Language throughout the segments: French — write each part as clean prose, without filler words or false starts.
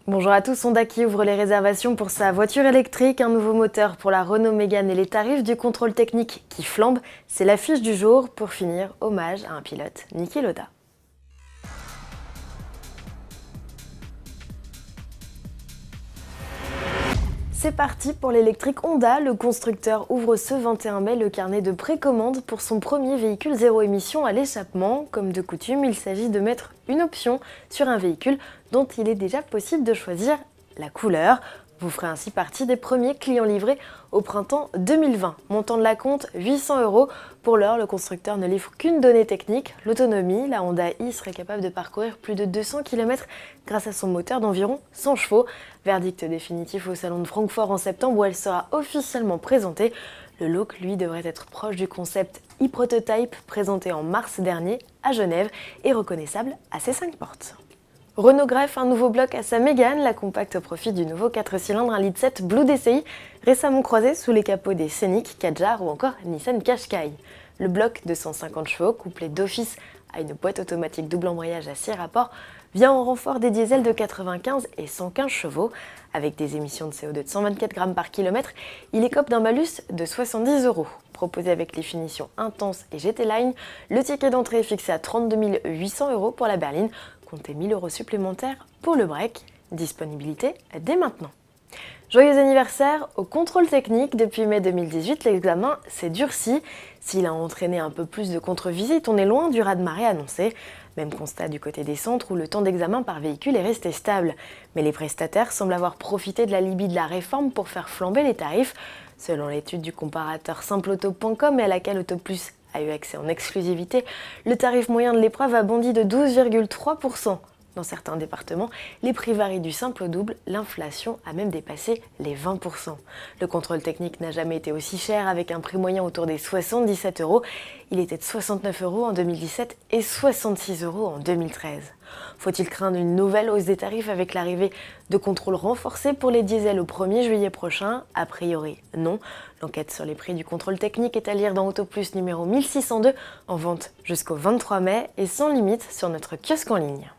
Bonjour à tous, Honda qui ouvre les réservations pour sa voiture électrique, un nouveau moteur pour la Renault Mégane et les tarifs du contrôle technique qui flambent. C'est l'affiche du jour. Pour finir, hommage à un pilote, Niki Lauda. C'est parti pour l'électrique Honda. Le constructeur ouvre ce 21 mai le carnet de précommande pour son premier véhicule zéro émission à l'échappement. Comme de coutume, il s'agit de mettre une option sur un véhicule dont il est déjà possible de choisir la couleur. Vous ferez ainsi partie des premiers clients livrés au printemps 2020. Montant de la compte, 800 €. Pour l'heure, le constructeur ne livre qu'une donnée technique, l'autonomie. La Honda i serait capable de parcourir plus de 200 km grâce à son moteur d'environ 100 chevaux. Verdict définitif au salon de Francfort en septembre où elle sera officiellement présentée. Le look, lui, devrait être proche du concept e-prototype présenté en mars dernier à Genève et reconnaissable à ses 5 portes. Renault greffe un nouveau bloc à sa Mégane, la compacte au profit du nouveau 4 cylindres 1,7 litre Blue DCI, récemment croisé sous les capots des Scénic, Kadjar ou encore Nissan Qashqai. Le bloc de 150 chevaux, couplé d'office à une boîte automatique double embrayage à 6 rapports, vient en renfort des diesels de 95 et 115 chevaux. Avec des émissions de CO2 de 124 grammes par kilomètre, il écope d'un malus de 70 €. Proposé avec les finitions Intense et GT Line, le ticket d'entrée est fixé à 32 800 € pour la berline. Comptez 1 000 € supplémentaires pour le break. Disponibilité dès maintenant. Joyeux anniversaire au contrôle technique. Depuis mai 2018, l'examen s'est durci. S'il a entraîné un peu plus de contre-visites, on est loin du raz-de-marée annoncé. Même constat du côté des centres où le temps d'examen par véhicule est resté stable. Mais les prestataires semblent avoir profité de la libye de la réforme pour faire flamber les tarifs. Selon l'étude du comparateur simpleauto.com et à laquelle Autoplus a eu accès en exclusivité, le tarif moyen de l'épreuve a bondi de 12,3%. Dans certains départements, les prix varient du simple au double, l'inflation a même dépassé les 20%. Le contrôle technique n'a jamais été aussi cher avec un prix moyen autour des 77 €. Il était de 69 € en 2017 et 66 € en 2013. Faut-il craindre une nouvelle hausse des tarifs avec l'arrivée de contrôles renforcés pour les diesels au 1er juillet prochain? A priori, non. L'enquête sur les prix du contrôle technique est à lire dans Autoplus numéro 1602, en vente jusqu'au 23 mai et sans limite sur notre kiosque en ligne.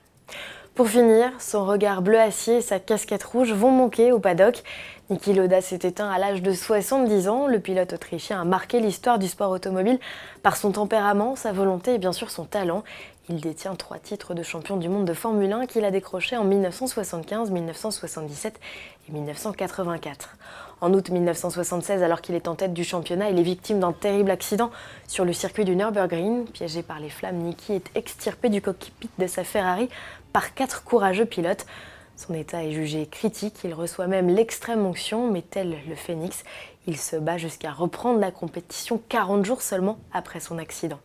Pour finir, son regard bleu acier et sa casquette rouge vont manquer au paddock. Niki Lauda s'est éteint à l'âge de 70 ans. Le pilote autrichien a marqué l'histoire du sport automobile par son tempérament, sa volonté et bien sûr son talent. Il détient 3 titres de champion du monde de Formule 1 qu'il a décrochés en 1975, 1977 et 1984. En août 1976, alors qu'il est en tête du championnat, il est victime d'un terrible accident sur le circuit du Nürburgring. Piégé par les flammes, Niki est extirpé du cockpit de sa Ferrari par 4 courageux pilotes. Son état est jugé critique, il reçoit même l'extrême onction, mais tel le phénix, il se bat jusqu'à reprendre la compétition 40 jours seulement après son accident.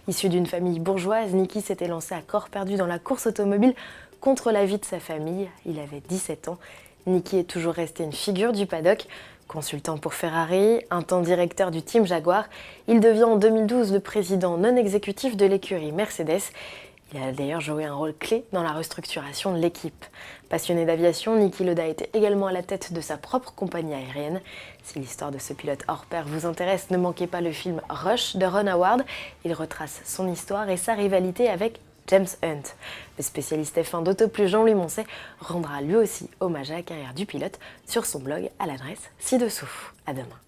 Issu d'une famille bourgeoise, Niki s'était lancé à corps perdu dans la course automobile contre la vie de sa famille. Il avait 17 ans. Niki est toujours resté une figure du paddock. Consultant pour Ferrari, un temps directeur du team Jaguar, il devient en 2012 le président non exécutif de l'écurie Mercedes. Il a d'ailleurs joué un rôle clé dans la restructuration de l'équipe. Passionné d'aviation, Niki Lauda était également à la tête de sa propre compagnie aérienne. Si l'histoire de ce pilote hors pair vous intéresse, ne manquez pas le film Rush de Ron Howard. Il retrace son histoire et sa rivalité avec James Hunt. Le spécialiste F1 d'Autoplus Jean-Louis Moncey rendra lui aussi hommage à la carrière du pilote sur son blog à l'adresse ci-dessous. À demain.